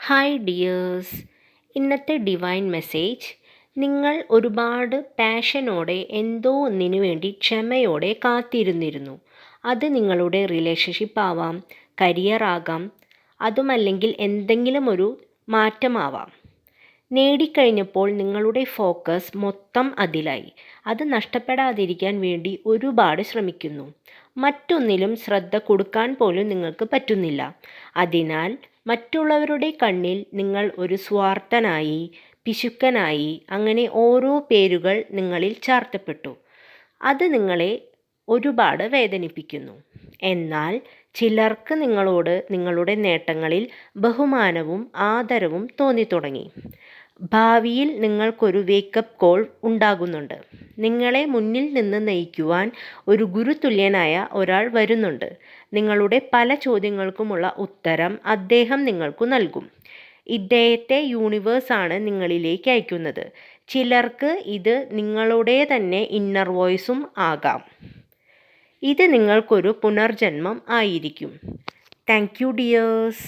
Hi dears. ഇന്നത്തെ divine message: നിങ്ങൾ ഒരുപാട് പാഷനോടെ എന്തോ ഒന്നിനു വേണ്ടി ക്ഷമയോടെ കാത്തിരുന്നിരുന്നു. അത് നിങ്ങളുടെ റിലേഷൻഷിപ്പ് ആവാം, കരിയർ ആകാം, അതുമല്ലെങ്കിൽ എന്തെങ്കിലും ഒരു മാറ്റമാവാം. നേടിക്കഴിഞ്ഞപ്പോൾ നിങ്ങളുടെ ഫോക്കസ് മൊത്തം അതിലായി. അത് നഷ്ടപ്പെടാതിരിക്കാൻ വേണ്ടി ഒരുപാട് ശ്രമിക്കുന്നു. മറ്റൊന്നിലും ശ്രദ്ധ കൊടുക്കാൻ പോലും നിങ്ങൾക്ക് പറ്റുന്നില്ല. അതിനാൽ മറ്റുള്ളവരുടെ കണ്ണിൽ നിങ്ങൾ ഒരു സ്വാർത്ഥനായി, പിശുക്കനായി, അങ്ങനെ ഓരോ പേരുകൾ നിങ്ങളിൽ ചാർത്തപ്പെട്ടു. അത് നിങ്ങളെ ഒരുപാട് വേദനിപ്പിക്കുന്നു. എന്നാൽ ചിലർക്ക് നിങ്ങളോട് നിങ്ങളുടെ നേട്ടങ്ങളിൽ ബഹുമാനവും ആദരവും തോന്നിത്തുടങ്ങി. ഭാവിയിൽ നിങ്ങൾക്കൊരു വേക്കപ്പ് കോൾ ഉണ്ടാകുന്നുണ്ട്. നിങ്ങളെ മുന്നിൽ നിന്ന് നയിക്കുവാൻ ഒരു ഗുരുതുല്യനായ ഒരാൾ വരുന്നുണ്ട്. നിങ്ങളുടെ പല ചോദ്യങ്ങൾക്കുമുള്ള ഉത്തരം അദ്ദേഹം നിങ്ങൾക്ക് നൽകും. ഇദ്ദേഹത്തെ യൂണിവേഴ്സാണ് നിങ്ങളിലേക്ക് അയക്കുന്നത്. ചിലർക്ക് ഇത് നിങ്ങളുടെ തന്നെ ഇന്നർ വോയിസും ആകാം. ഇത് നിങ്ങൾക്കൊരു പുനർജന്മം ആയിരിക്കും. Thank you dears.